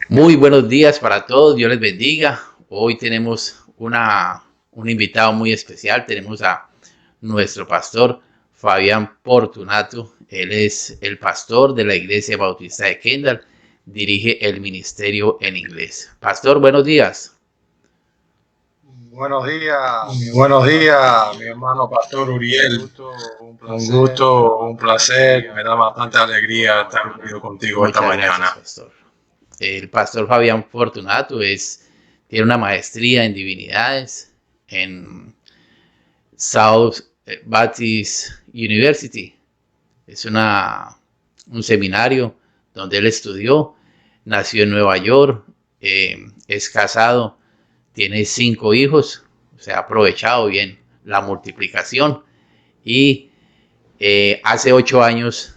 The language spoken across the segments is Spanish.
Muy buenos días para todos, Dios les bendiga. Hoy tenemos un invitado muy especial, tenemos a nuestro pastor Fabián Portunato. Él es el pastor de la Iglesia Bautista de Kendall, dirige el ministerio en inglés. Pastor, buenos días. Buenos días, mi hermano Pastor Uriel. Un gusto, un placer. Me da bastante alegría estar unido contigo esta Muchas gracias, mañana. pastor. El pastor Fabián Fortunato tiene una maestría en divinidades en South Baptist University. Es un seminario donde él estudió, nació en Nueva York, es casado, tiene 5 hijos, se ha aprovechado bien la multiplicación y hace 8 años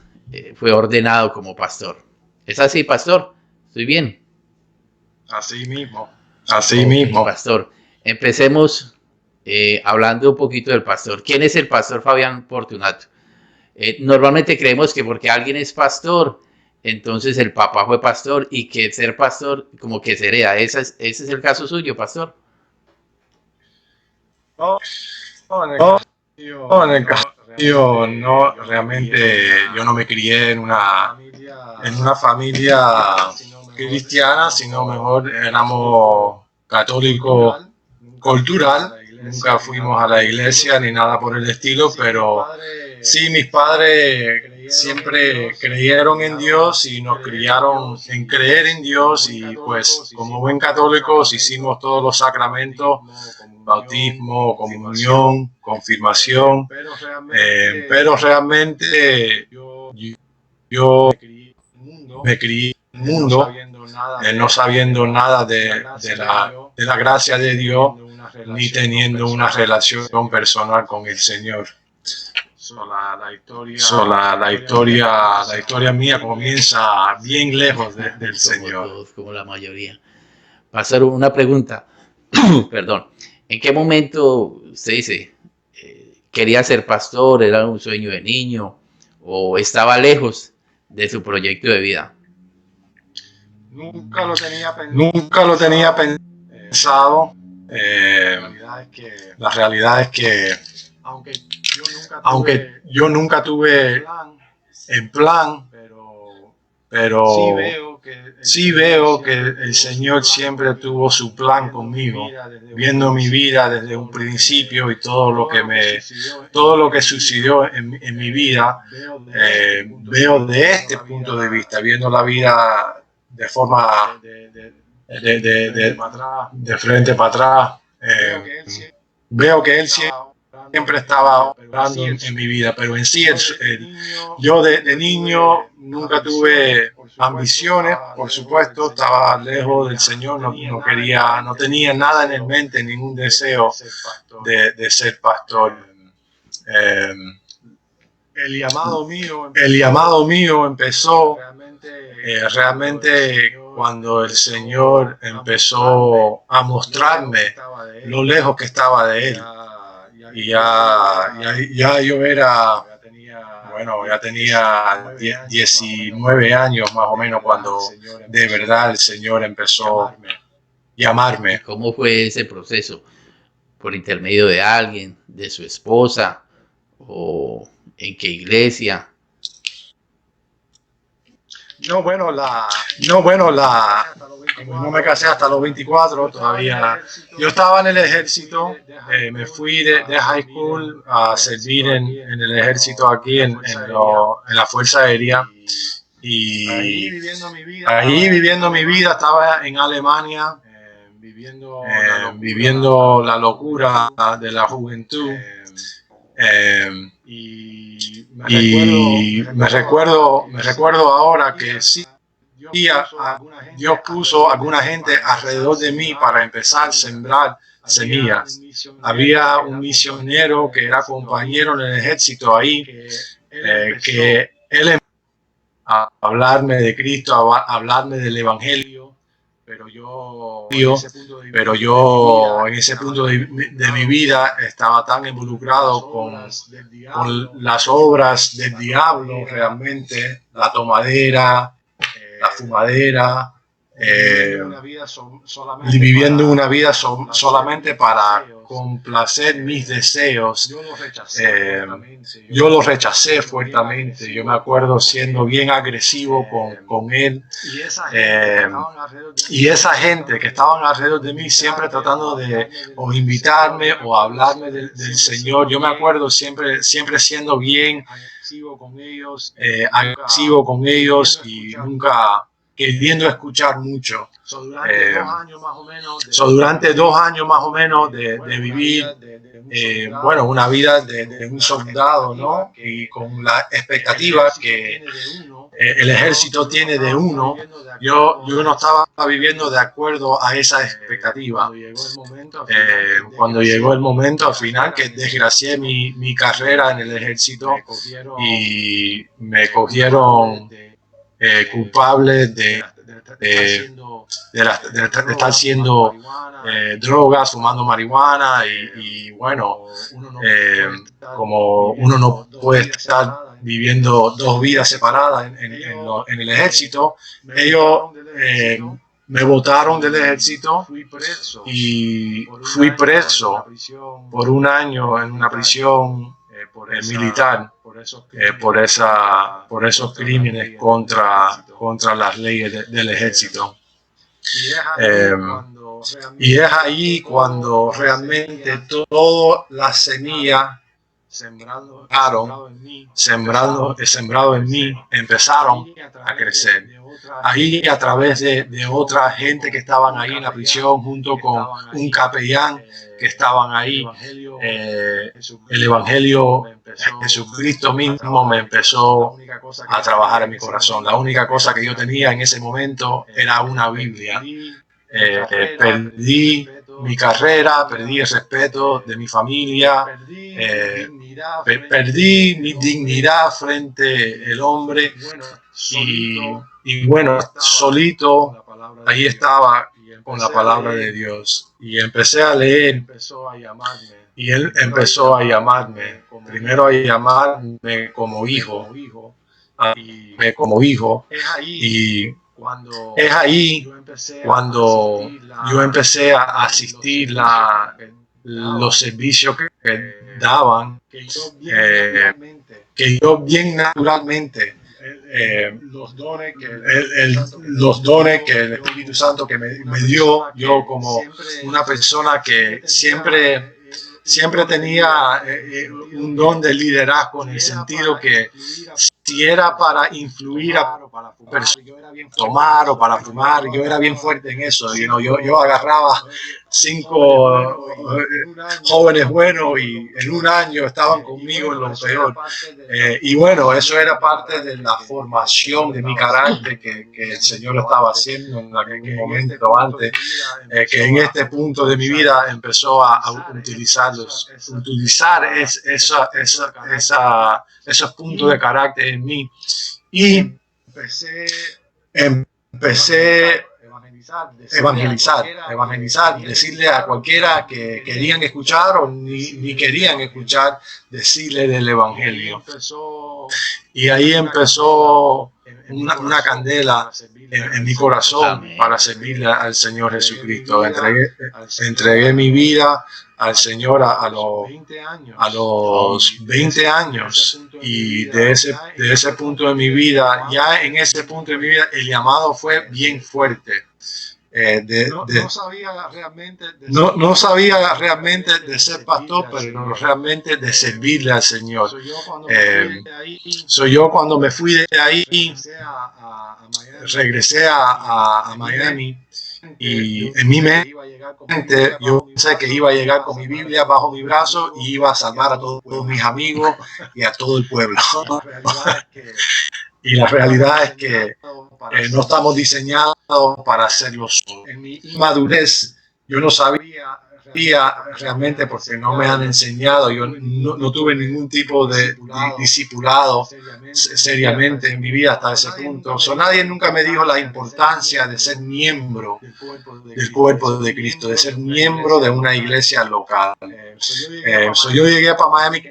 fue ordenado como pastor. ¿Es así, pastor? ¿Estoy bien? Así mismo, así Ok, mismo. pastor. Empecemos hablando un poquito del pastor. ¿Quién es el pastor Fabián Fortunato? Normalmente creemos que porque alguien es pastor, entonces el papá fue pastor y que ser pastor como que se hereda. Ese es el caso suyo, pastor. No, en el caso mío, no, realmente yo no me crié en una familia cristiana, sino mejor éramos católicos cultural. Nunca fuimos a la iglesia ni nada por el estilo, pero sí, mis padres siempre creyeron en Dios y nos criaron en creer en Dios, y pues como buen católicos hicimos todos los sacramentos: bautismo, comunión, confirmación, pero realmente yo me crié en un mundo no sabiendo nada de la gracia de Dios, ni teniendo una relación personal con el Señor. La historia mía comienza bien lejos del Como Señor. todos, como la mayoría. Pastor, una pregunta. Perdón. ¿En qué momento usted dice, quería ser pastor, era un sueño de niño o estaba lejos de su proyecto de vida? Nunca lo tenía pensado. Eh, la realidad es que, aunque yo nunca tuve el plan, pero sí veo que el Señor siempre tuvo su plan conmigo, viendo mi vida desde un principio y todo lo que sucedió en mi vida. Veo de este punto de vista, viendo la vida de forma de frente para atrás. Veo que Él siempre estaba obrando en mi vida, pero en sí yo de niño nunca tuve ambiciones. Por supuesto, estaba lejos del Señor, no quería, no tenía nada en mente, ningún deseo de ser pastor. Eh, el llamado mío empezó realmente cuando el Señor empezó a mostrarme lo lejos que estaba de Él. Y ya yo era, bueno, ya tenía 19 años más o menos cuando de verdad el Señor empezó a ¿Y llamarme. cómo fue ese proceso? ¿Por intermedio de alguien, de su esposa o en qué iglesia? No, bueno, como no me casé hasta los 24 todavía. Yo estaba en el ejército, me fui de high school a servir en el ejército aquí en la Fuerza Aérea. Y ahí viviendo mi vida, estaba en Alemania, viviendo la locura de la juventud. Y me recuerdo ahora que sí, Dios puso alguna gente alrededor de mí para empezar a sembrar semillas. Había un misionero que era compañero en el ejército ahí, que él empezó a hablarme de Cristo, a hablarme del Evangelio, pero yo en ese punto de mi vida estaba tan involucrado con las obras del diablo, realmente, la tomadera, la fumadera, viviendo una vida solamente para complacer mis deseos. Yo lo rechacé fuertemente. Yo me acuerdo siendo bien agresivo con él. Y esa gente que estaban alrededor de mí siempre tratando de o invitarme o hablarme del Señor. Yo me acuerdo siempre siendo bien agresivo con ellos y nunca queriendo escuchar mucho. Durante 2 años más o menos de vivir una vida de un soldado, ¿no? Y con la expectativa que el ejército tiene de uno, yo no estaba viviendo de acuerdo a esa expectativa. Cuando llegó el momento al final que desgracié mi carrera en el ejército y me cogieron culpable de estar haciendo drogas, fumando marihuana y como uno no puede estar viviendo 2 vidas separadas en el ejército, ellos me botaron del ejército y fui preso por 1 año en una prisión militar por esos crímenes contra las leyes del ejército. Y es ahí cuando realmente toda la semilla sembrado en mí empezaron a crecer. Ahí a través de otra gente que estaban ahí en la prisión junto con un capellán que estaban ahí, el Evangelio, Jesucristo mismo me empezó a trabajar en mi corazón. La única cosa que yo tenía en ese momento era una Biblia. Perdí mi carrera, perdí el respeto de mi familia, perdí mi dignidad frente al hombre y solito ahí estaba con la palabra de Dios y empecé a leer y él empezó a llamarme, primero a llamarme como hijo, y es ahí cuando yo empecé a asistir los servicios que daban, que yo bien naturalmente los dones que el Espíritu Santo que me dio, yo como una persona que siempre tenía un don de liderazgo en el sentido que si era para influir a personas, tomar o para fumar, yo era bien fuerte en eso. Yo agarraba 5 jóvenes buenos y en 1 año estaban conmigo en lo peor. Eso era parte de la formación de mi carácter que el Señor estaba haciendo en algún momento antes, que en este punto de mi vida empezó a utilizar esos puntos de carácter en mí y empecé evangelizar, decirle a cualquiera que querían escuchar o ni querían escuchar, decirle del Evangelio. Y ahí empezó una candela en mi corazón para servirle al Señor Jesucristo. Entregué mi vida al Señor a los 20 años y de ese punto de mi vida, ya en ese punto de mi vida, el llamado fue bien fuerte. No sabía realmente de ser pastor, pero realmente de servirle al Señor. Soy yo cuando me fui de ahí, regresé a Miami y en mi mente yo pensé que iba a llegar con mi Biblia bajo mi brazo y iba a salvar a todos mis amigos y a todo el pueblo. Y la realidad es que no estamos diseñados para hacerlo solos. En mi inmadurez, yo no sabía realmente porque no me han enseñado. Yo no tuve ningún tipo de discipulado seriamente en mi vida hasta ese punto. Nadie nunca me dijo la importancia de ser miembro del cuerpo de Cristo, de ser miembro de una iglesia local. Yo llegué para Miami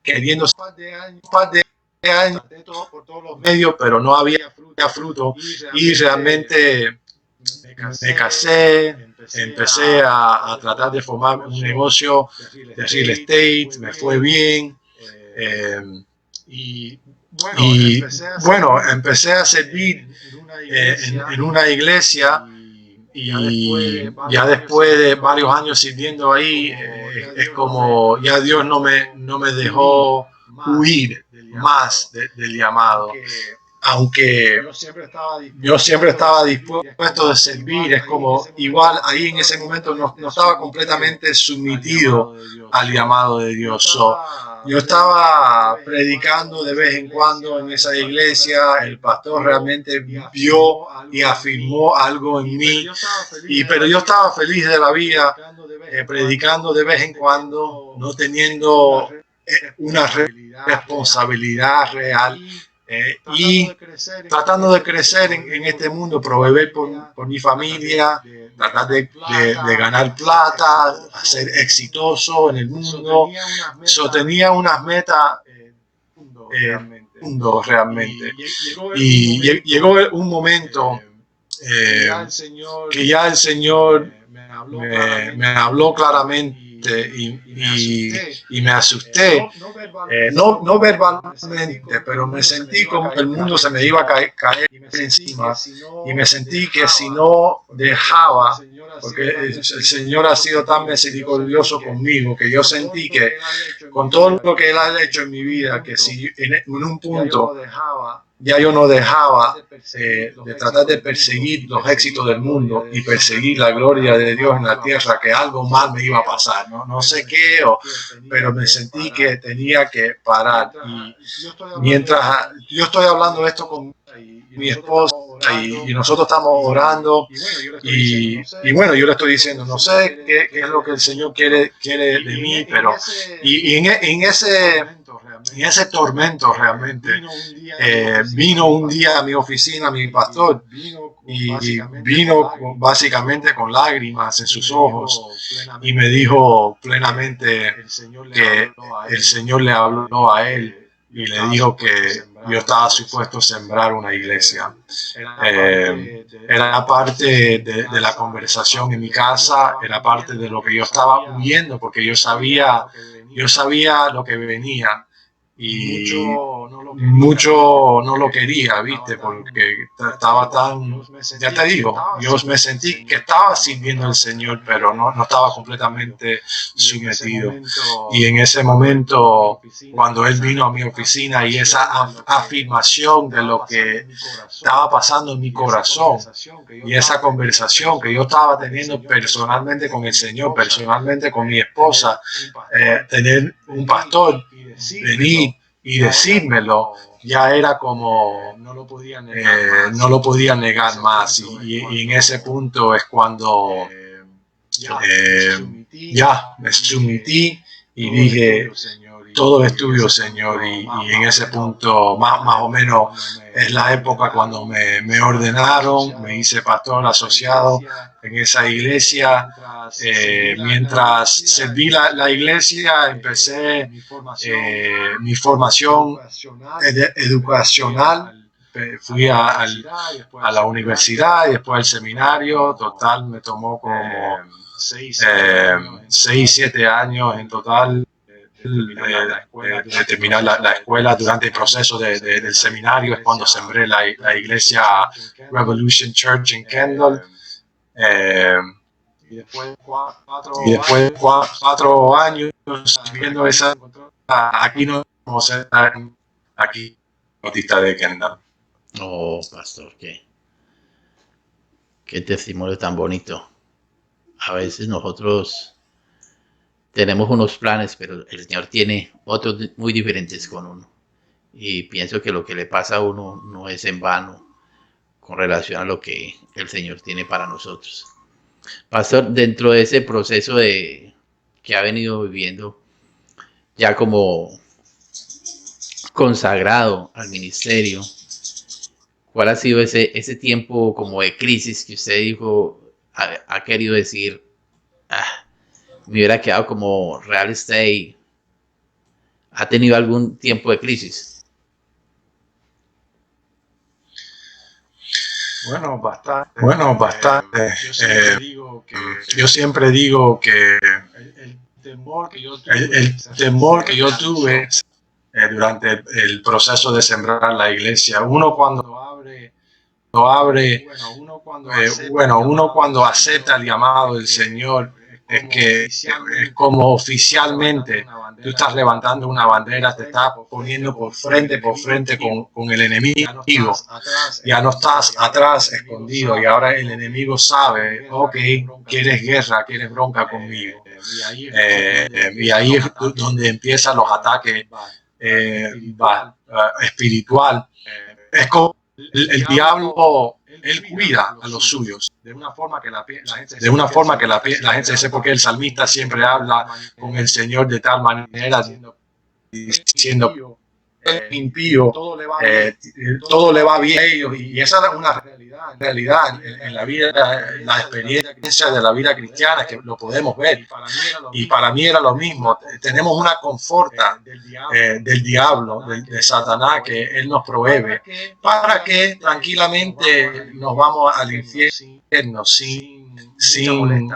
queriendo un par de años por todos los medios, pero no había fruto y realmente me casé, empecé a tratar de formar un negocio de real estate, me fue bien. Y bueno, empecé a servir en una iglesia y ya después de varios años sirviendo ahí, es como ya Dios no me dejó huir más del llamado. Aunque yo siempre estaba dispuesto a servir, es como igual ahí en ese momento no estaba completamente sometido al llamado de Dios. Yo estaba predicando de vez en cuando en esa iglesia, el pastor realmente vio y afirmó algo en mí, pero yo estaba feliz de la vida, predicando de vez en cuando, no teniendo una responsabilidad real. Y tratando de crecer en este mundo, proveer por mi familia, tratar de ganar plata, ser exitoso en el mundo. Tenía unas metas realmente. Y llegó un momento que ya el Señor me habló claramente y me asusté, no verbalmente, pero me sentí como que el mundo se me iba a caer encima y me sentí que si no dejaba, porque el Señor ha sido tan misericordioso conmigo, que yo sentí que con todo lo que Él ha hecho en mi vida, que si en un punto ya yo no dejaba de tratar de perseguir los éxitos del mundo y perseguir la gloria de Dios en la tierra, que algo mal me iba a pasar, no sé qué, pero me sentí que tenía que parar. Y mientras yo estoy hablando esto con mi esposa y nosotros estamos orando y bueno, yo le estoy diciendo, no sé qué es lo que el Señor quiere de mí, pero en ese tormento realmente vino un día a mi oficina mi pastor y vino básicamente con lágrimas en sus ojos y me dijo plenamente que el Señor le habló a él y le dijo que yo estaba supuesto a sembrar una iglesia. Era parte de la conversación en mi casa, era parte de lo que yo estaba huyendo porque yo sabía lo que venía. Y mucho no lo quería, ¿viste? Porque estaba tan, ya te digo, yo me sentí que estaba sirviendo al Señor, pero no estaba completamente sometido. Y en ese momento, cuando Él vino a mi oficina y esa afirmación de lo que estaba pasando en mi corazón y esa conversación que yo estaba teniendo personalmente con el Señor, personalmente con mi esposa, tener un pastor venir y decírmelo, ya era como no lo podía negar más y en ese punto es cuando ya me sometí y dije, todo es tuyo, Señor, y en ese punto más o menos es la época cuando me ordenaron, me hice pastor asociado en esa iglesia. Mientras serví la iglesia, empecé mi formación educacional. Fui a la universidad y después al seminario. Total, me tomó como 6-7 años en total de terminar la escuela. Durante el proceso del seminario es cuando sembré la iglesia Revolution Church en Kendall. Y después 4 años viendo esa, aquí no vamos a estar aquí, Bautista de Kendall. Oh, pastor, qué testimonio tan bonito. A veces nosotros tenemos unos planes, pero el Señor tiene otros muy diferentes con uno. Y pienso que lo que le pasa a uno no es en vano con relación a lo que el Señor tiene para nosotros. Pastor, dentro de ese proceso que ha venido viviendo, ya como consagrado al ministerio, ¿cuál ha sido ese tiempo como de crisis que usted dijo, ha querido decir, me hubiera quedado como real estate? ¿Ha tenido algún tiempo de crisis? Bueno, bastante. Yo siempre digo que el temor que yo tuve durante el proceso de sembrar la iglesia, uno cuando abre, uno cuando acepta el llamado del Señor, es que es como oficialmente tú estás levantando una bandera, te estás poniendo por frente con el enemigo. Ya no estás atrás escondido y ahora el enemigo sabe, ok, quieres guerra, quieres bronca conmigo. Y ahí es donde empiezan los ataques espiritual. Es como el diablo, él cuida a los suyos de una forma que la gente dice, porque el salmista siempre habla con el Señor de tal manera, diciendo impío, todo le va bien a ellos, y esa es una realidad en la vida, la experiencia de la vida cristiana, que lo podemos ver, y para mí era lo mismo. Tenemos una conforta del diablo, de Satanás, que él nos provee para que tranquilamente nos vamos al infierno sin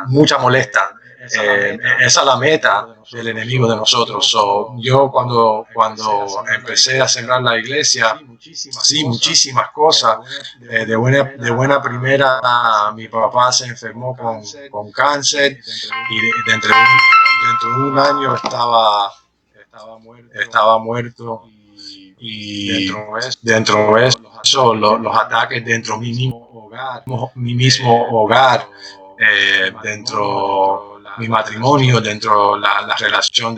mucha molestia. Esa es la meta del enemigo de nosotros. Yo cuando empecé a sembrar la iglesia, sí, muchísimas cosas. De buena primera, mi papá se enfermó con cáncer y dentro de un año estaba muerto. Y dentro de eso, los ataques dentro de mi mismo hogar, dentro mi matrimonio, dentro la relación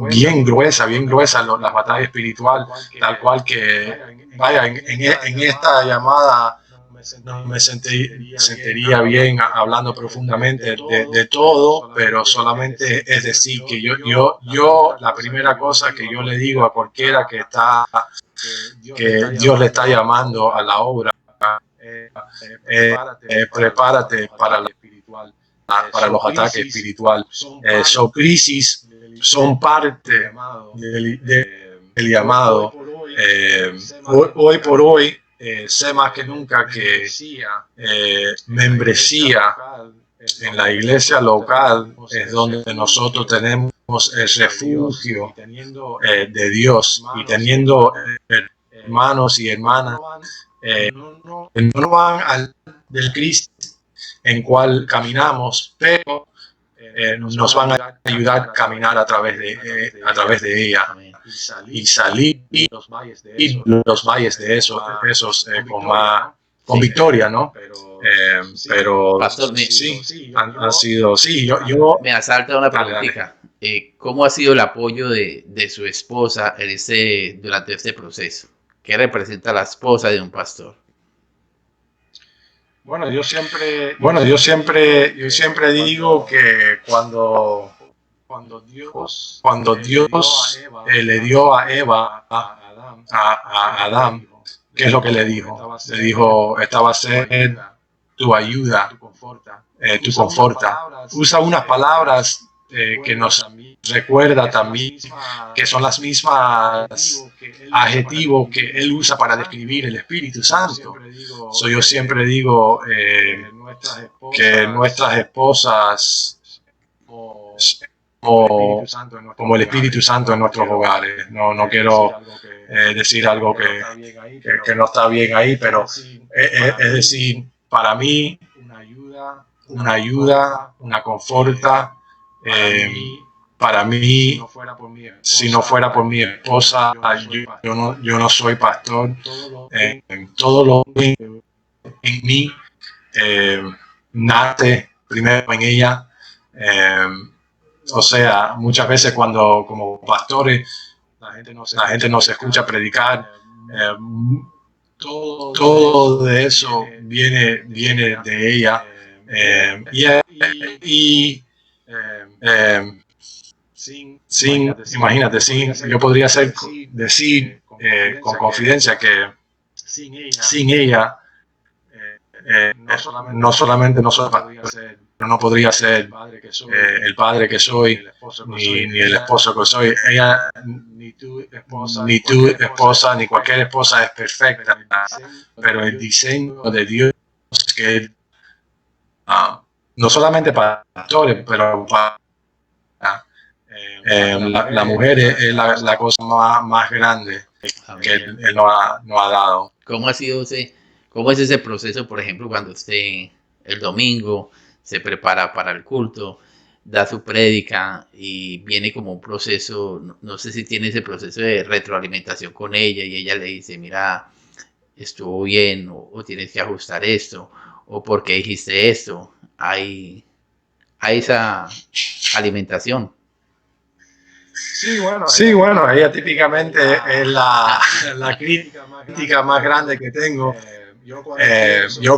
bien gruesa, las batallas espirituales, tal cual que, vaya, en esta llamada no me sentiría bien hablando profundamente de todo, pero solamente es decir que yo la primera cosa que yo le digo a cualquiera que Dios le está llamando a la obra, prepárate para los ataques espirituales. Crisis son parte del llamado. Hoy por hoy, sé más que nunca que membresía en la iglesia local es donde nosotros tenemos el refugio de Dios, y teniendo hermanos y hermanas no van al del Cristo en cual caminamos, pero nos van a ayudar a caminar a través de ella y salir los valles de esos con victoria, ¿no? Pero Pastor, sí, han sido, sí, yo me asalta una preguntita. ¿Cómo ha sido el apoyo de su esposa durante este proceso? ¿Qué representa la esposa de un pastor? Bueno, yo siempre digo que cuando Dios le dio a Eva a Adán, ¿qué es lo que le dijo? Le dijo, esta va a ser tu ayuda, tu conforta. Usa unas palabras que nos recuerda también que son las mismas adjetivos que él usa para describir el Espíritu Santo. Yo siempre digo que nuestras esposas como el Espíritu Santo en nuestros hogares. No quiero decir algo que no está bien ahí, pero es decir, para mí, una ayuda, una conforta. Para mí, si no fuera por mi esposa, yo no soy pastor. Todo lo que en mí nace primero en ella. O sea, muchas veces cuando como pastores la gente nos escucha predicar, todo de eso viene de ella. Yo podría decir con confidencia que sin ella no solamente no soy pastor, pero no podría ser el padre que soy, ni el esposo que soy. Ella ni tu esposa, ni cualquier esposa es perfecta, pero el diseño de Dios que no solamente para pastores, pero para la mujer es la cosa más grande que él nos ha dado. ¿Cómo ha sido cómo es ese proceso, por ejemplo, cuando usted el domingo se prepara para el culto, da su prédica y viene como un proceso, no sé si tiene ese proceso de retroalimentación con ella y ella le dice, mira, estuvo bien o tienes que ajustar esto o por qué dijiste esto? Hay esa alimentación. Sí, bueno, ella típicamente es la crítica más grande que tengo. Yo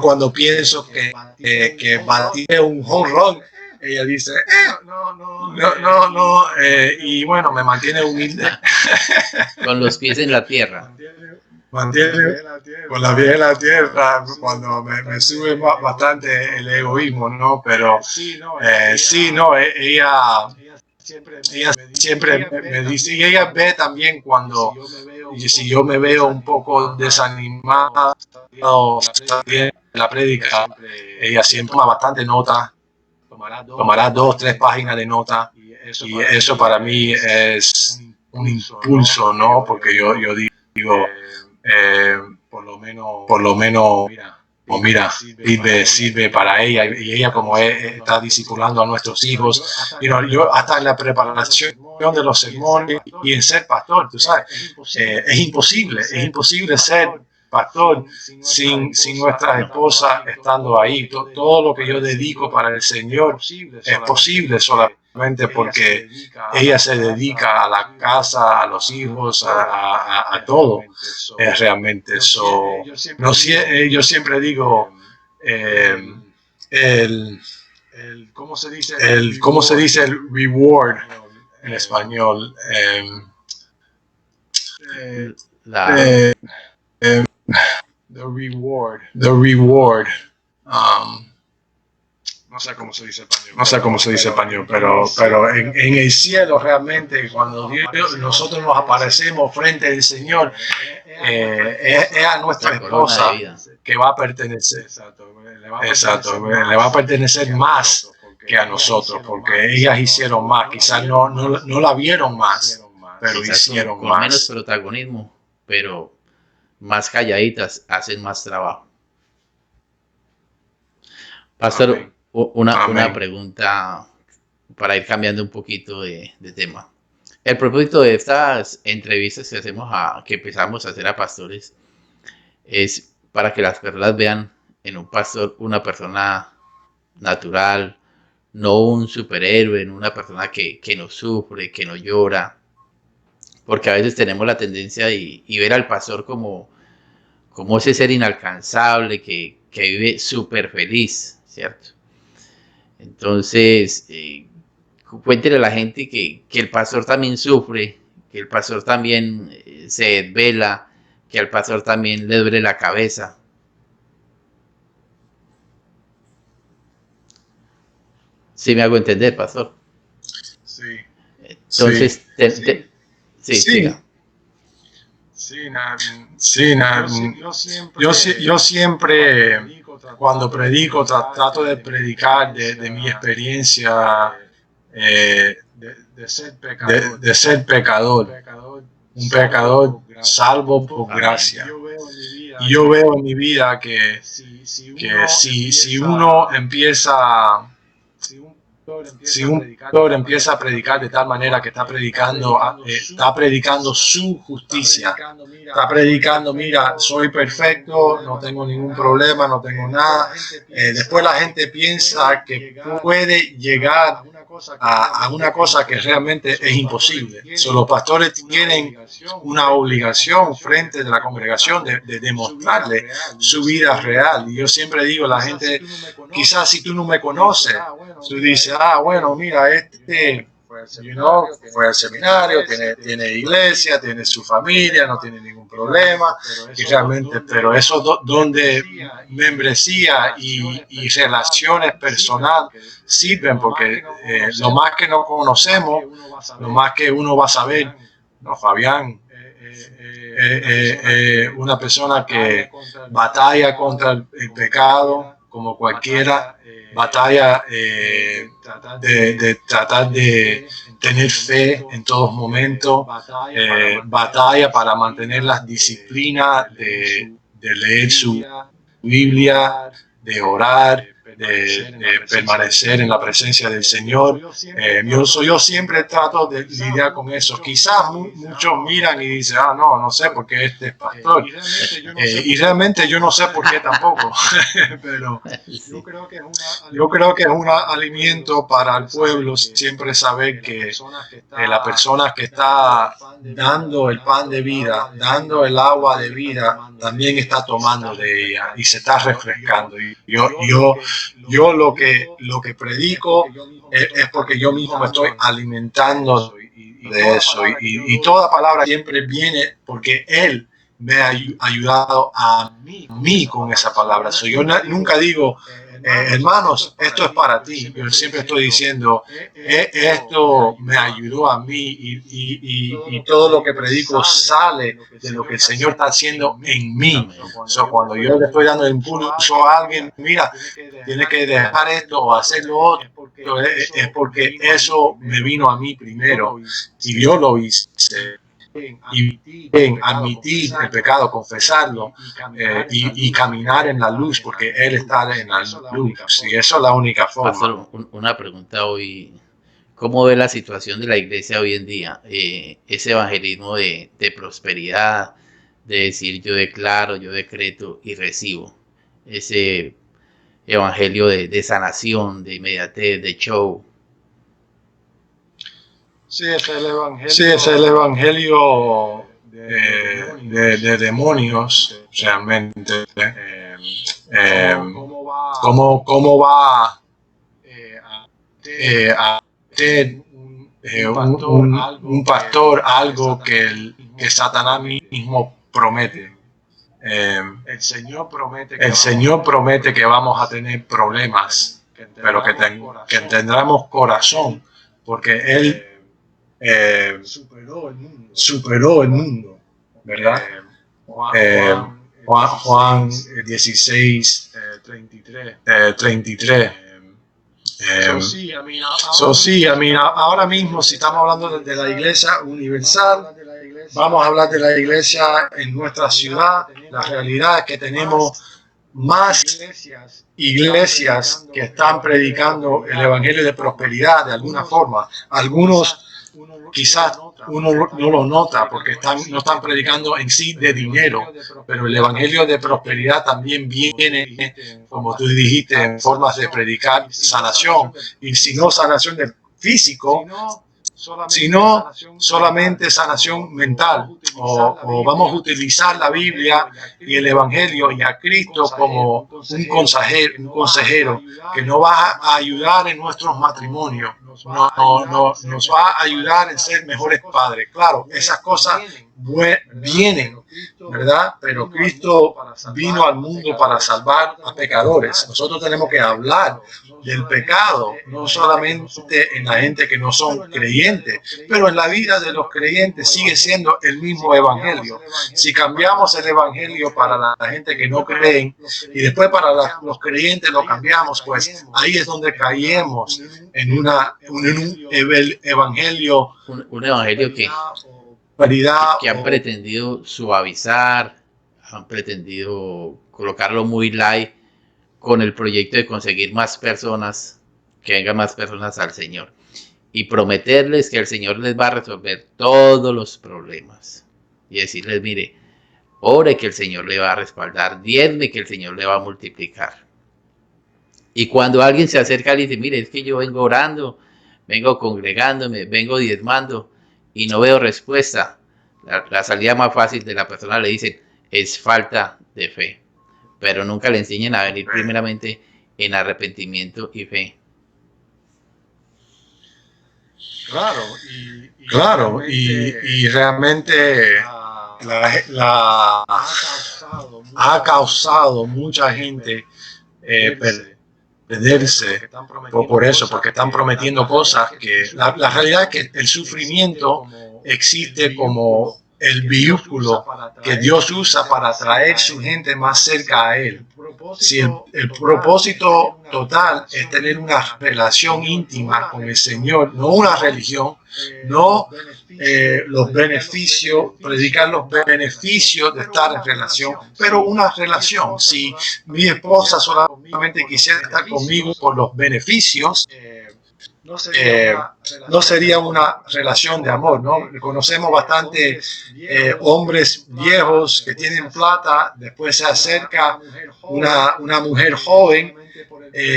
cuando pienso que batí un home run, ella dice, no, y bueno, me mantiene humilde. Con los pies en la tierra. Mantiene con la pies en la tierra cuando me sube bastante el egoísmo, ¿no? Pero sí, no, ella siempre me dice, y ella ve también cuando, si yo me veo un poco desanimado en la prédica, ella siempre toma bastante nota, tomará 2, 3 páginas de nota, y eso para mí es un impulso, ¿no? Porque yo digo, por lo menos mira, sirve para ella, y ella como está discipulando a nuestros hijos, yo hasta en la preparación de los sermones y en ser pastor, tú sabes, es imposible ser pastor sin nuestras esposas estando ahí. Todo lo que yo dedico para el Señor es posible solamente porque ella se dedica a la casa, a los hijos, a todo. Realmente eso. Yo siempre digo, ¿cómo se dice el reward en español? The reward. No sé cómo se dice español, pero en el cielo realmente cuando nosotros nos aparecemos frente al Señor, es a nuestra esposa que va a pertenecer. Exacto, le va a pertenecer más que a nosotros, porque ellas hicieron más, quizás no la vieron más, pero hicieron con más. Menos protagonismo, pero más calladitas, hacen más trabajo. Pastor, Amén. Una pregunta para ir cambiando un poquito de tema. El propósito de estas entrevistas que empezamos a hacer a pastores es para que las personas vean en un pastor una persona natural, no un superhéroe, no una persona que no sufre, que no llora, porque a veces tenemos la tendencia de ver al pastor como ese ser inalcanzable que vive súper feliz, ¿cierto? Entonces, cuéntele a la gente que el pastor también sufre, que el pastor también se desvela, que al pastor también le duele la cabeza. ¿Sí me hago entender, pastor? Sí. Entonces, Yo siempre cuando predico trato de predicar de mi experiencia de ser pecador, un pecador salvo por gracia. Y yo veo en mi vida que si uno empieza... Si un pastor empieza a predicar de tal manera que está predicando su justicia, está predicando, mira, soy perfecto, no tengo ningún problema, no tengo nada. Después la gente piensa que puede llegar a una cosa que realmente es imposible. Los pastores tienen una obligación frente de la congregación de demostrarle su vida real. Y yo siempre digo a la gente, quizás si tú no me conoces, tú dices, bueno, mira, fue al seminario, tiene iglesia, tiene su familia, no tiene ningún problema, y realmente, pero eso donde membresía y relaciones personales sirven, porque lo más que no conocemos, lo más que uno va a saber No, Fabián, una persona que batalla contra el pecado, como cualquiera, batalla de tratar de tener fe en todos momentos, batalla para mantener las disciplinas de leer su Biblia, de orar, de permanecer en la presencia del Señor. Yo siempre trato de lidiar con eso. Quizás muchos miran y dicen, no sé por qué este es pastor. Y realmente yo no sé por qué tampoco. Pero yo creo que es un alimento para el pueblo siempre saber que la persona que está dando el pan de vida, dando el agua de vida, también está tomando de ella y se está refrescando. Y yo lo que predico es porque yo mismo me estoy alimentando de eso. Y toda palabra siempre viene porque Él me ha ayudado a mí con esa palabra. Yo nunca digo, hermanos, esto es para ti. Yo siempre estoy diciendo, esto me ayudó a mí y todo lo que predico sale de lo que el Señor está haciendo en mí. Cuando yo le estoy dando impulso a alguien, mira, tiene que dejar esto o hacer lo otro, es porque eso me vino a mí primero y yo lo hice. Y admitir el pecado, confesarlo y caminar en la luz, porque Él está en la luz. Y eso es la única forma. Pastor, una pregunta hoy. ¿Cómo ve la situación de la iglesia hoy en día? Ese evangelismo de prosperidad, de decir yo declaro, yo decreto y recibo. Ese evangelio de sanación, de inmediatez, de show. Sí, es el evangelio de demonios, realmente. ¿Cómo va a tener un pastor algo que Satanás mismo promete? El Señor promete que vamos a tener problemas, pero que tendremos corazón, porque Él superó el mundo, ¿verdad? Juan 16, 33. Ahora mismo, si estamos hablando de la iglesia universal, vamos a hablar de la iglesia en nuestra ciudad. La realidad es que tenemos más iglesias que están predicando el evangelio de prosperidad de alguna forma. Algunos quizás uno no lo nota porque no están predicando en sí de dinero, pero el evangelio de prosperidad también viene, como tú dijiste, en formas de predicar sanación, y si no sanación del físico, sino solamente sanación mental, o vamos a utilizar la Biblia y el Evangelio y a Cristo como un consejero que nos va a ayudar en nuestros matrimonios, nos va a ayudar en ser mejores padres. Claro, esas cosas vienen, ¿verdad? Pero Cristo vino al mundo para salvar a pecadores. Nosotros tenemos que hablar del pecado, no solamente en la gente que no son creyentes, pero en la vida de los creyentes sigue siendo el mismo evangelio. Si cambiamos el evangelio para la gente que no creen y después para los creyentes lo cambiamos, pues ahí es donde caemos en un evangelio. Un evangelio que han pretendido suavizar, han pretendido colocarlo muy light con el proyecto de conseguir más personas, que vengan más personas al Señor y prometerles que el Señor les va a resolver todos los problemas y decirles, mire, ore que el Señor le va a respaldar, diezme que el Señor le va a multiplicar. Y cuando alguien se acerca y dice, mire, es que yo vengo orando, vengo congregándome, vengo diezmando y no veo respuesta, la salida más fácil de la persona le dicen, es falta de fe. Pero nunca le enseñan a venir primeramente en arrepentimiento y fe. Claro, y realmente ha causado mucha gente perderse por eso, porque están prometiendo cosas que la realidad es que el sufrimiento existe como el vehículo que Dios usa para traer su gente más cerca a Él. Si el propósito total es tener una relación íntima con el Señor, no una religión, no los beneficios, predicar los beneficios de estar en relación, pero una relación. Si mi esposa solamente quisiera estar conmigo por los beneficios, no sería una relación de amor, ¿no? Conocemos bastante hombres viejos que tienen plata, después se acerca una mujer joven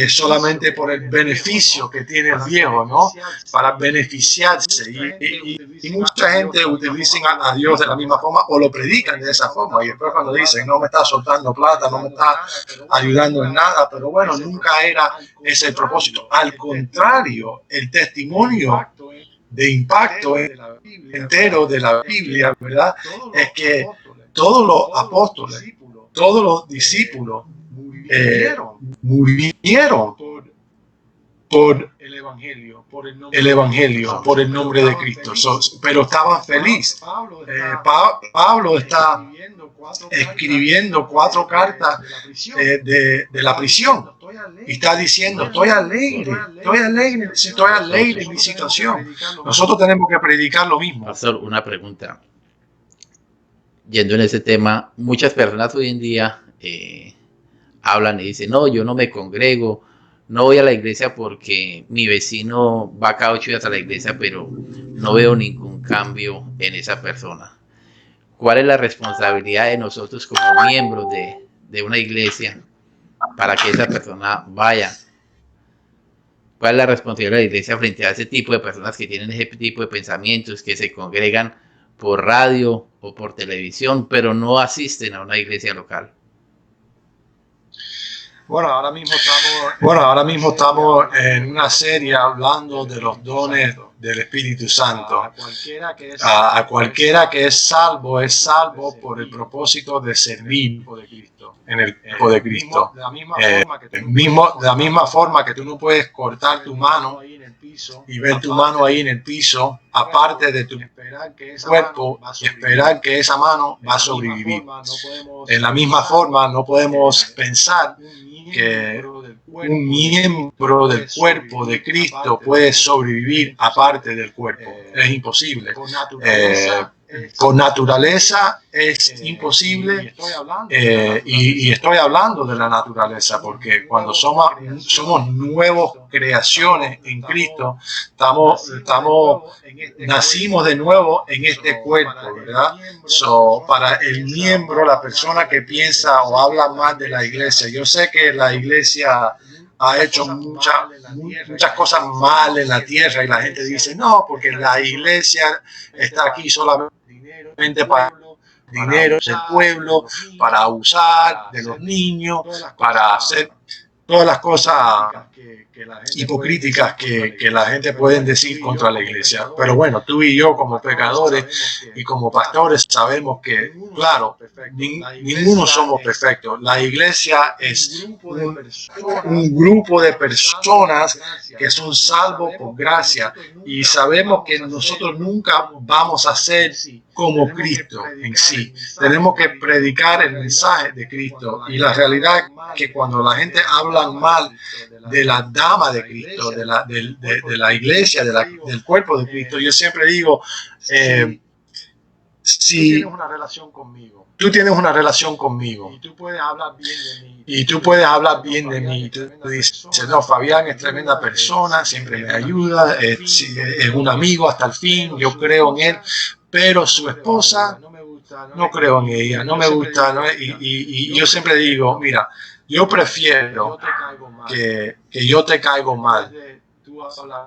solamente por el beneficio que tiene el viejo, ¿no? Para beneficiarse. Y mucha gente utiliza a Dios de la misma forma o lo predican de esa forma. Y después cuando dicen, no me está soltando plata, no me está ayudando en nada, pero bueno, nunca era ese el propósito. Al contrario, el testimonio de impacto entero de la Biblia, ¿verdad? Es que todos los apóstoles, todos los discípulos murieron por el Evangelio, por el nombre de Cristo, pero estaban felices. Pablo está escribiendo 4 cartas de la prisión y está diciendo, estoy alegre en mi situación. Nosotros tenemos que predicar lo mismo. Pastor, una pregunta. Yendo en ese tema, muchas personas hoy en día hablan y dicen, no, yo no me congrego, no voy a la iglesia porque mi vecino va cada 8 días a la iglesia, pero no veo ningún cambio en esa persona. ¿Cuál es la responsabilidad de nosotros como miembros de una iglesia para que esa persona vaya? ¿Cuál es la responsabilidad de la iglesia frente a ese tipo de personas que tienen ese tipo de pensamientos, que se congregan por radio o por televisión, pero no asisten a una iglesia local? Bueno, ahora mismo estamos en una serie hablando de los dones del Espíritu Santo. A cualquiera que es salvo por el propósito de servir en el cuerpo de Cristo. De la misma forma que tú no puedes cortar tu mano y ver tu mano ahí en el piso, aparte de tu cuerpo, y esperar que esa mano va a sobrevivir. En la misma forma, no podemos pensar que un miembro del cuerpo de Cristo puede sobrevivir aparte del cuerpo. Es imposible. Por naturaleza es imposible, y estoy hablando de la naturaleza porque cuando somos nuevas creaciones en Cristo, nacimos de nuevo en este cuerpo, ¿verdad? Para el miembro, la persona que piensa o habla mal de la iglesia, yo sé que la iglesia ha hecho muchas cosas mal en la tierra y la gente dice, no, porque la iglesia está aquí solamente para dinero del pueblo, para abusar de los niños, para hacer todas las cosas hipocríticas que la gente puede decir contra la iglesia. Pero bueno, tú y yo como pecadores y como pastores sabemos que, claro, ninguno somos perfectos. La iglesia es un grupo de personas que son salvos por gracia y sabemos que nosotros nunca vamos a ser como Cristo en sí. Tenemos que predicar el mensaje de Cristo y la realidad es que cuando la gente habla mal de la dama de Cristo, de la iglesia, del cuerpo de Cristo, yo siempre digo, si tú tienes una relación conmigo y tú puedes hablar bien de mí, tú dices, no, Fabián es tremenda persona, siempre me ayuda, es un amigo hasta el fin, yo creo en él, pero su esposa, no creo en ella, no me gusta, ¿no? Y yo siempre digo, mira, yo prefiero que yo te caigo mal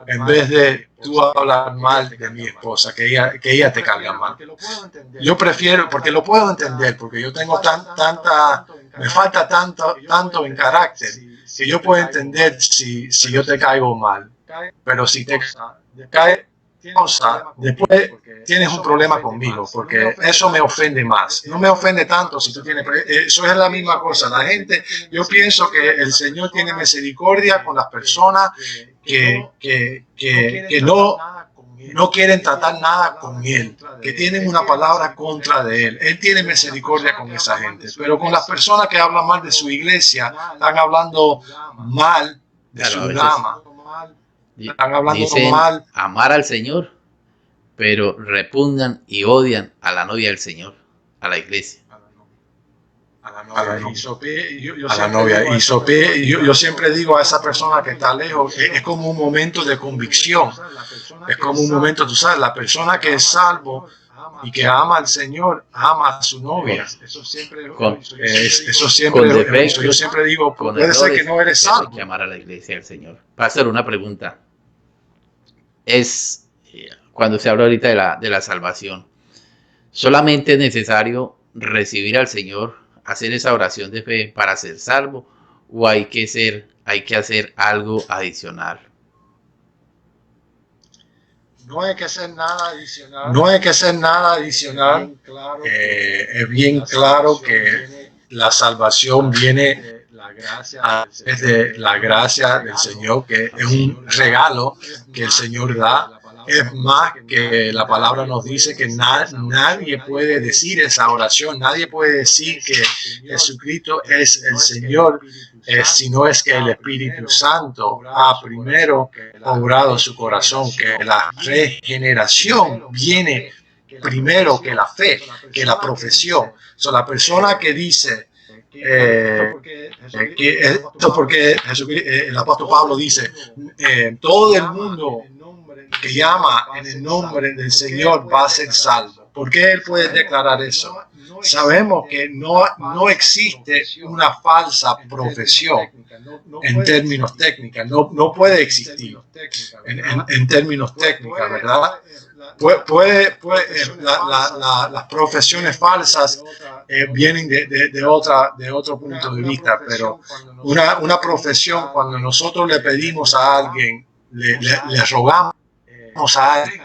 en vez de tú hablar mal de mi esposa, que ella te caiga mal. Yo prefiero, porque lo puedo entender, porque yo tengo me falta tanto en carácter, que yo puedo entender si yo te caigo mal, pero si te cae después tienes un problema conmigo, porque eso me ofende más. No me ofende tanto si tú tienes... Eso es la misma cosa. La gente, yo pienso que el Señor tiene misericordia con las personas que no no quieren tratar nada con él, que tienen una palabra contra de él. Él tiene misericordia con esa gente, pero con las personas que hablan mal de su iglesia, están hablando mal de su rama. Están hablando dicen mal. Amar al Señor, pero repugnan y odian a la novia del Señor, a la iglesia. A la novia. Yo siempre digo a esa persona que está lejos, es como un momento de convicción. Es como un momento, tú sabes, la persona que es salvo y que ama al Señor, ama a su novia. Eso siempre, yo siempre digo, puede ser que no eres salvo. Hay que amar a la iglesia del Señor. Pastor, una pregunta. Es, cuando se habla ahorita de la salvación, ¿solamente es necesario recibir al Señor, hacer esa oración de fe para ser salvo, o hay que hacer algo adicional? No hay que hacer nada adicional. No hay que hacer nada adicional. Es bien claro que la salvación viene de la gracia del Señor, que es un regalo que el Señor da. Es más que la palabra nos dice que nadie puede decir esa oración, nadie puede decir que Jesucristo es el Señor, si no es que el Espíritu Santo ha primero obrado su corazón, que la regeneración viene primero que la fe, que la profesión. La persona que dice, porque el apóstol Pablo dice, todo el mundo que llama en el nombre del Señor va a ser salvo. ¿Por qué él puede declarar eso? Sabemos que no existe una falsa profesión en términos técnicos, no puede existir en términos técnicos, ¿verdad? Las profesiones falsas vienen de otro punto de vista, pero una profesión, cuando nosotros le pedimos a alguien, le rogamos a alguien,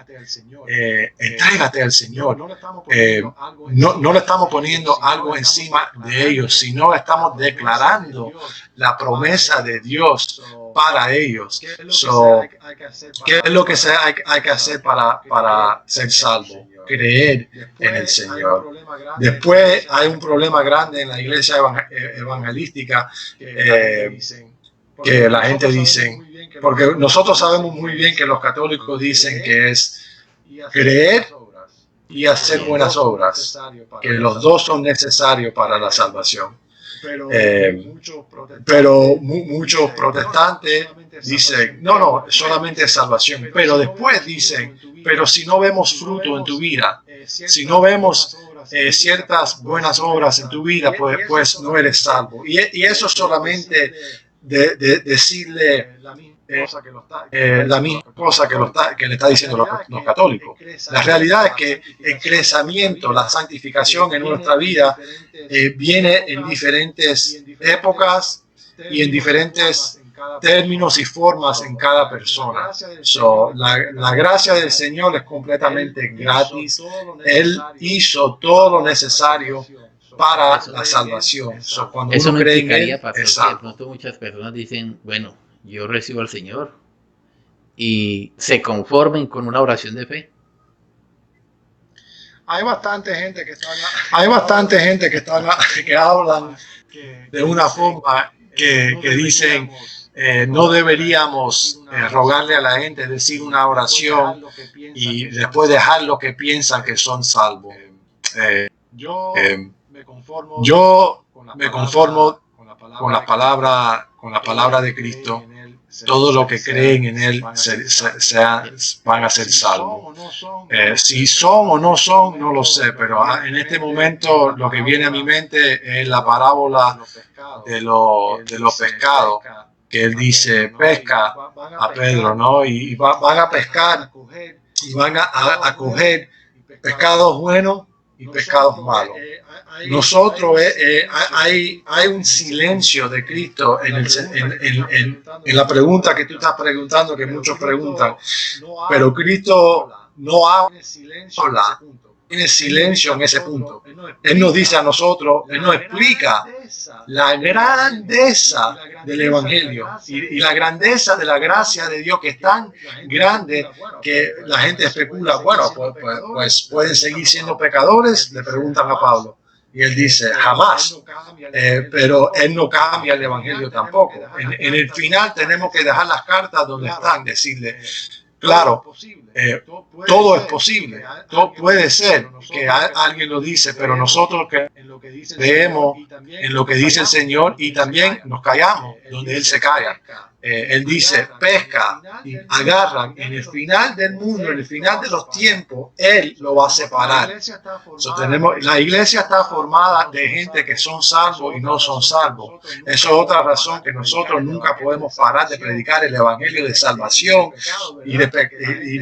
entrégate al Señor, no le estamos poniendo algo encima de ellos, sino estamos declarando la promesa de Dios para ellos. ¿Qué es lo que hay que hacer para ser salvo? Creer en el Señor. Después hay un problema grande en la iglesia evangelística, que la gente dice, porque nosotros sabemos muy bien que los católicos dicen que es creer y hacer buenas obras, que los dos son necesarios para la salvación. Pero muchos protestantes dicen, no, solamente es salvación. Pero después dicen, pero si no vemos fruto en tu vida, si no vemos ciertas buenas obras en tu vida, pues no eres salvo. Y eso solamente de decirle la misma cosa que le está diciendo los católicos. La realidad es que el crecimiento, la santificación en nuestra vida viene en diferentes épocas y en diferentes términos y formas en cada persona. La gracia del Señor es completamente gratis. Él hizo todo lo necesario para la salvación. Cuando eso uno no cree implicaría, en él, pastor, que de pronto muchas personas dicen, bueno, yo recibo al Señor, y se conformen con una oración de fe. Hay bastante gente que hablan de una forma que dicen, no deberíamos rogarle a la gente, decir una oración y después dejar lo que piensan que son salvos. Yo me conformo con la palabra de Cristo. Todo lo que creen en Él van a ser salvos. Si son o no son, no lo sé, pero en este momento lo que viene a mi mente es la parábola de los pescados, que Él dice, pesca a Pedro, ¿no? Y van a pescar y van a coger pescados buenos y pescados malos. Nosotros hay un silencio de Cristo en la pregunta que tú estás preguntando, que muchos preguntan, pero Cristo no habla tiene silencio en ese punto. Él nos dice a nosotros, Él nos explica la grandeza del Evangelio y la grandeza de la gracia de Dios, que es tan grande que la gente especula, bueno, pues pueden seguir siendo pecadores, le preguntan a Pablo. Y él dice, jamás. Pero él no cambia el Evangelio tampoco. En el final tenemos que dejar las cartas donde están, decirle, claro, todo es posible, todo puede ser que alguien lo dice, pero nosotros creemos en lo que dice el Señor y también nos callamos donde Él se calla. Él dice, pesca, y agarran. En el final del mundo, en el final de los tiempos, Él lo va a separar. La iglesia está formada de gente que son salvos y no son salvos. Eso es otra razón que nosotros nunca podemos parar de predicar el evangelio de salvación y de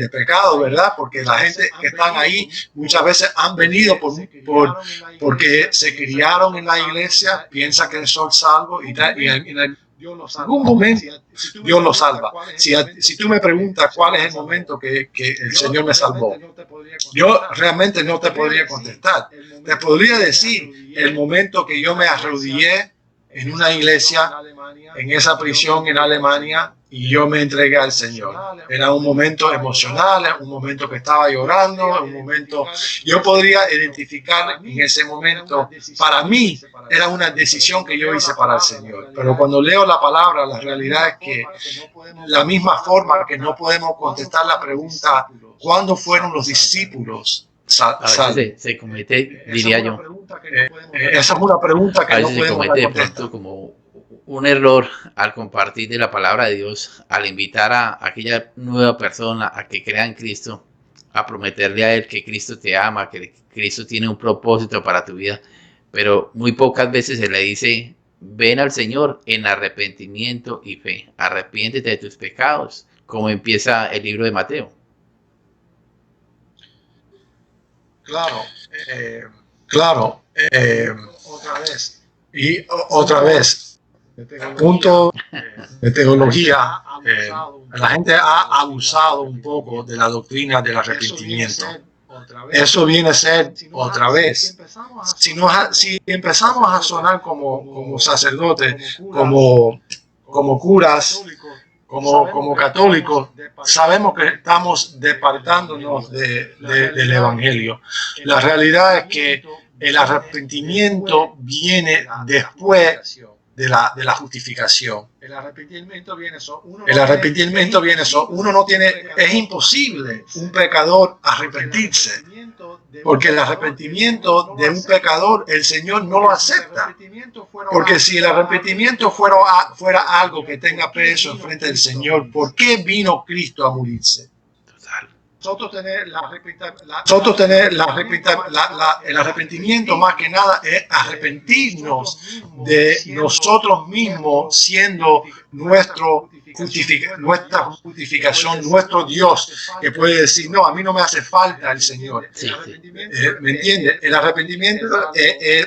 pecado, ¿verdad? Porque la gente que están ahí muchas veces han venido porque se criaron en la iglesia, piensan que son salvos y en algún momento Dios los salva. Si tú me preguntas cuál es el momento que el Señor me salvó, yo realmente no te podría contestar. Te podría decir el momento que yo me arrodillé en una iglesia, en esa prisión en Alemania, y yo me entregué al Señor. Era un momento emocional, un momento que estaba llorando, un momento... Yo podría identificar en ese momento, para mí, era una decisión que yo hice para el Señor. Pero cuando leo la palabra, la realidad es que la misma forma que no podemos contestar la pregunta, ¿cuándo fueron los discípulos salvos? Se comete, diría yo. Esa es una pregunta que a no veces se podemos comete de contestar. pronto como un error al compartir de la palabra de Dios, al invitar a aquella nueva persona a que crea en Cristo, a prometerle a él que Cristo te ama, que Cristo tiene un propósito para tu vida, pero muy pocas veces se le dice, ven al Señor en arrepentimiento y fe, arrepiéntete de tus pecados, como empieza el libro de Mateo. Claro, otra vez, punto de teología, la gente ha abusado un poco de la doctrina del arrepentimiento. Eso viene a ser otra vez. Si empezamos a sonar como sacerdotes, como curas, como católicos, sabemos que estamos departándonos del Evangelio. La realidad es que el arrepentimiento viene después de la justificación. El arrepentimiento viene eso. Uno no tiene, es imposible un pecador arrepentirse, porque el arrepentimiento de un pecador el Señor no lo acepta. Porque si el arrepentimiento fuera algo que tenga peso en frente del Señor, ¿por qué vino Cristo a morirse? Nosotros tener el arrepentimiento más que nada es arrepentirnos de nosotros mismos siendo nuestra justificación, nuestro Dios, que puede decir, no, a mí no me hace falta el Señor. Sí. ¿Me entiende? El arrepentimiento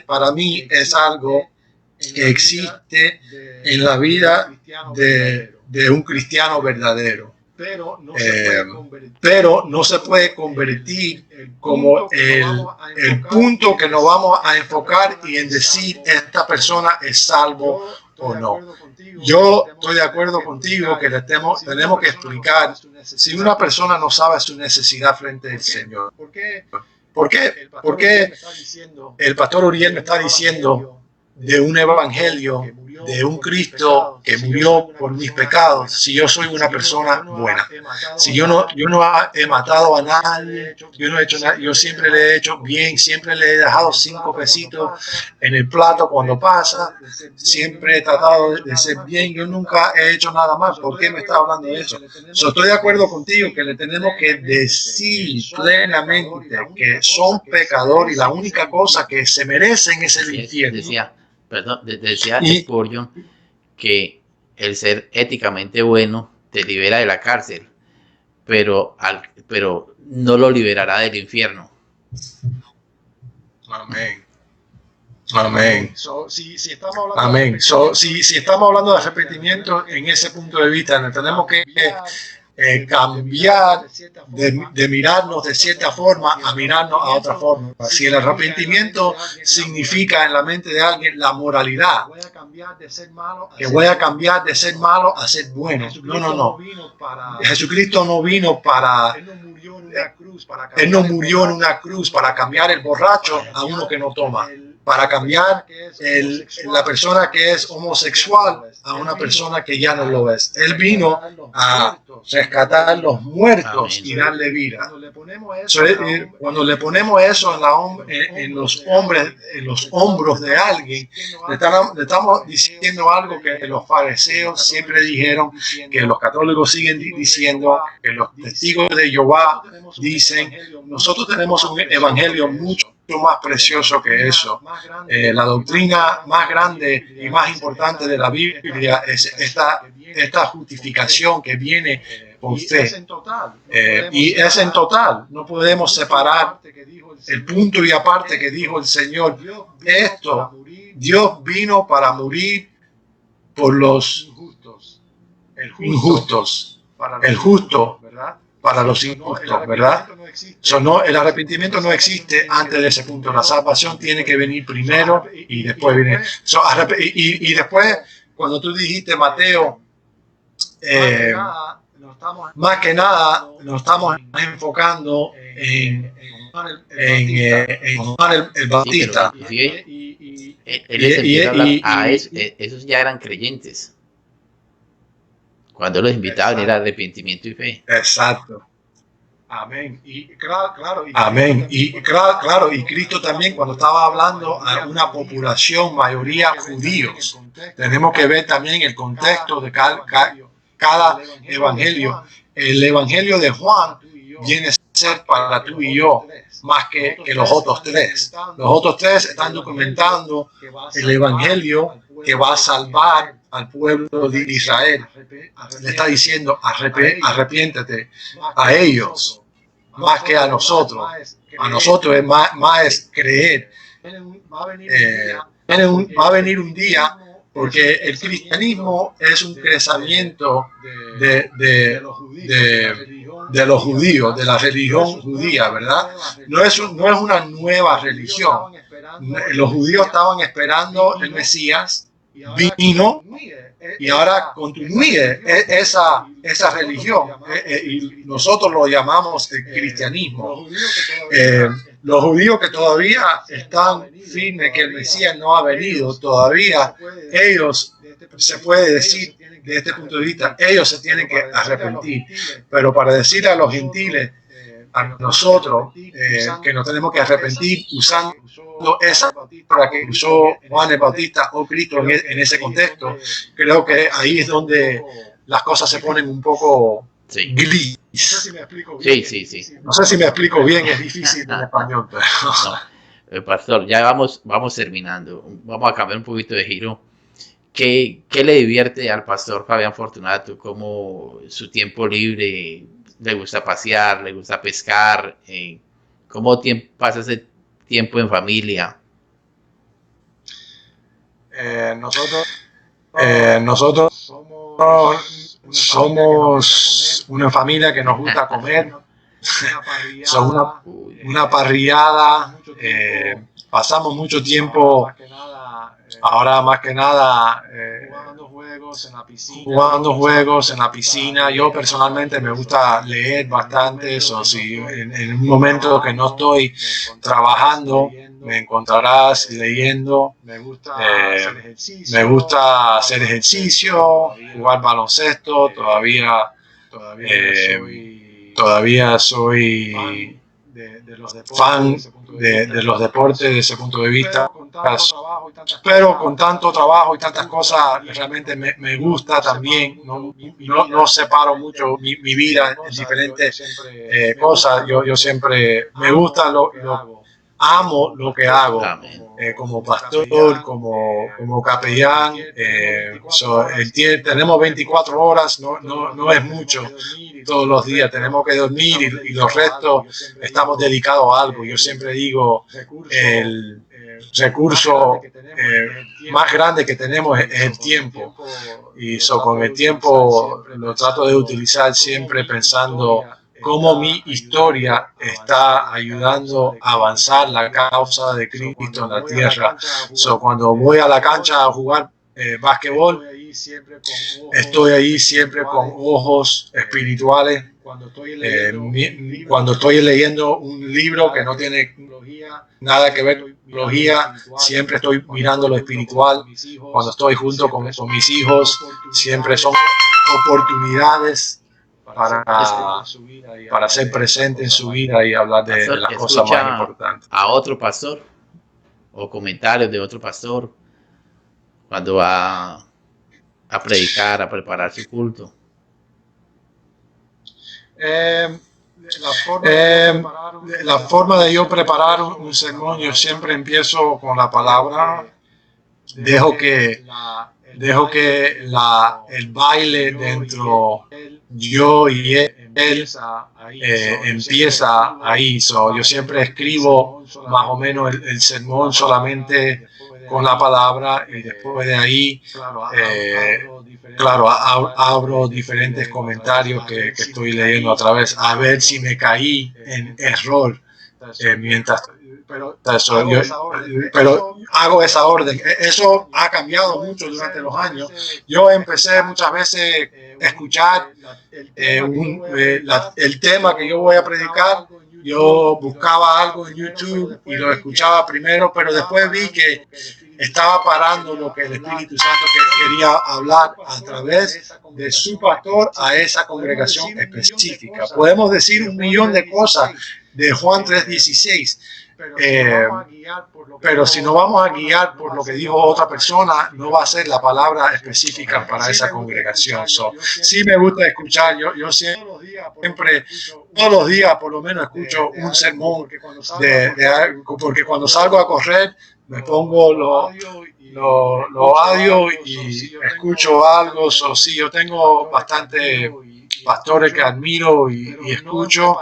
para mí es algo que existe en la vida de un cristiano verdadero. Pero no se puede convertir como el punto que nos vamos a enfocar y en decir esta persona es salvo o no. Yo estoy de acuerdo contigo que tenemos que explicar si una persona no sabe su necesidad frente al Señor. ¿Por qué? Porque el pastor Uriel me está diciendo de un evangelio, de un Cristo que murió por mis pecados, si yo soy una persona buena. Si yo no he matado a nadie, yo no he hecho nada, yo siempre le he hecho bien, siempre le he dejado 5 pesitos en el plato cuando pasa, siempre he tratado de ser bien, yo nunca he hecho nada mal. ¿Por qué me está hablando de eso? Estoy de acuerdo contigo que le tenemos que decir plenamente que son pecadores y la única cosa que se merecen es el infierno. Decía Spurgeon que el ser éticamente bueno te libera de la cárcel, pero no lo liberará del infierno. Amén. Amén. Si estamos hablando de arrepentimiento en ese punto de vista, tenemos que cambiar de mirarnos de cierta forma a mirarnos a otra forma. Si el arrepentimiento significa en la mente de alguien la moralidad, que voy a cambiar de ser malo a ser bueno. No. Jesucristo no vino para... Él no murió en una cruz para cambiar el borracho a uno que no toma, para cambiar la persona que es homosexual a una persona que ya no lo es. Él vino a rescatar los muertos y darle vida. Cuando le ponemos eso en los hombros de alguien, le estamos diciendo algo que los fariseos siempre dijeron, que los católicos siguen diciendo, que los testigos de Jehová dicen. Nosotros tenemos un evangelio mucho más precioso que eso. La doctrina más grande y más importante de la Biblia es esta justificación que viene por fe. Y es en total. No podemos separar el punto y aparte que dijo el Señor. Dios vino para morir por los injustos. El justo para los injustos, ¿verdad? El arrepentimiento no existe antes de ese punto. La salvación tiene que venir primero y después viene. Y después, cuando tú dijiste, Mateo, más que nada nos estamos enfocando en Juan el Bautista. Esos ya eran creyentes. Cuando los invitaban era arrepentimiento y fe. Exacto. Amén. Amén. Claro, y Cristo también, cuando estaba hablando a una población, mayoría judíos, tenemos que ver también el contexto de cada evangelio. El evangelio de Juan viene a ser para tú y yo más que los otros tres. Los otros tres están documentando el evangelio que va a salvar al pueblo de Israel. Le está diciendo, arrepiéntete a ellos, más que a nosotros. A nosotros es más creer. Va a venir un día, porque el cristianismo es un crecimiento de los judíos, de la religión judía, ¿verdad? No es una nueva religión. Los judíos estaban esperando el Mesías, vino y ahora continúe esa religión, y nosotros lo llamamos el cristianismo. Los judíos que todavía están firmes que el Mesías no ha venido, todavía ellos, se puede decir de este punto de vista, ellos se tienen que arrepentir. Pero para decirle a los gentiles, a nosotros, que nos tenemos que arrepentir usando esa palabra que usó Juan el Bautista o Cristo en ese contexto, creo que ahí es donde las cosas se ponen un poco gris. No sé si me explico bien. Sí. No sé si me explico bien, es difícil en español. Pero... Pastor, ya vamos terminando. Vamos a cambiar un poquito de giro. ¿Qué le divierte al pastor Fabián Fortunato? ¿Cómo su tiempo libre le gusta pasear, le gusta pescar? ¿Cómo pasa ese tiempo en familia? Nosotros somos una familia que nos gusta comer. Somos una parrillada. Pasamos mucho tiempo, ahora más que nada, jugando juegos en la piscina. Yo personalmente me gusta leer bastante. Si en un momento que no estoy trabajando, me encontrarás leyendo. Me gusta hacer ejercicio, jugar baloncesto. Todavía soy fan de los deportes desde ese punto de vista, pero con tanto trabajo y tantas cosas realmente me gusta también. No separo mucho mi vida en diferentes cosas. Yo siempre me gusta, amo lo que hago, como pastor, como capellán. Tenemos 24 horas, no es mucho. Todos los días tenemos que dormir y los restos estamos dedicados a algo. Yo siempre digo, recurso más grande que tenemos es el tiempo. Y con el tiempo lo trato de utilizar siempre pensando cómo mi historia está ayudando a avanzar la causa de Cristo en la tierra. Cuando voy a la cancha a jugar básquetbol, estoy ahí siempre con ojos espirituales. Cuando estoy leyendo un libro que no tiene nada que ver con teología, siempre estoy mirando lo espiritual. Cuando estoy junto con mis hijos, siempre son oportunidades para ser presente en su vida y hablar de las cosas más importantes. A otro pastor o comentarios de otro pastor cuando va a predicar, a preparar su culto. La forma de yo preparar un sermón, yo siempre empiezo con la palabra. Dejo que el baile dentro yo y él empieza ahí. Yo siempre escribo más o menos el sermón solamente con la palabra y después de ahí, claro, abro diferentes comentarios que estoy leyendo a través, a ver si me caí en error mientras. Pero hago esa orden. Eso ha cambiado mucho durante los años. Yo empecé muchas veces a escuchar el tema que yo voy a predicar. Yo buscaba algo en YouTube y lo escuchaba primero, pero después vi que estaba parando lo que el Espíritu Santo quería hablar a través de su pastor a esa congregación específica. Podemos decir 1.000.000 de cosas de Juan 3:16. Pero si no vamos a guiar por lo que dijo otra persona, no va a ser la palabra específica para esa congregación. Sí me gusta escuchar, yo siempre, todos los días por lo menos escucho un sermón porque cuando salgo a correr me pongo los audios y escucho algo. Sí, yo tengo bastante pastores que admiro y escucho,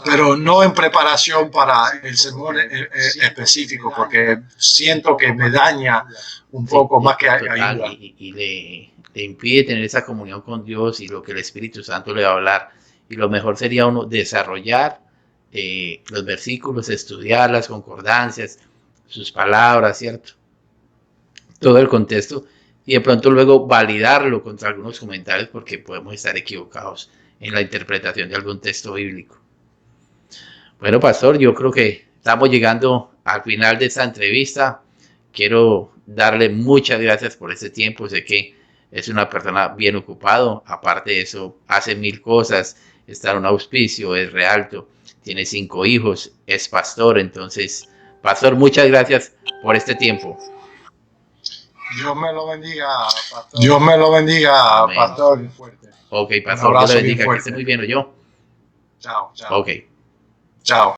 pero no en preparación para el sermón específico, porque siento que me daña un poco más que ayuda. Y le impide tener esa comunión con Dios y lo que el Espíritu Santo le va a hablar. Y lo mejor sería uno desarrollar los versículos, estudiar las concordancias, sus palabras, ¿cierto? Todo el contexto. Y de pronto luego validarlo contra algunos comentarios porque podemos estar equivocados en la interpretación de algún texto bíblico. Bueno, pastor, yo creo que estamos llegando al final de esta entrevista. Quiero darle muchas gracias por este tiempo. Sé que es una persona bien ocupado. Aparte de eso, hace 1000 cosas. Está en un auspicio, es realto, tiene 5 hijos, es pastor. Entonces, pastor, muchas gracias por este tiempo. Dios me lo bendiga, pastor. Dios me lo bendiga, amén. Pastor. Ok, pastor, Dios le bendiga. Que esté muy bien, ¿o yo? Chao, chao. Ok. Chao.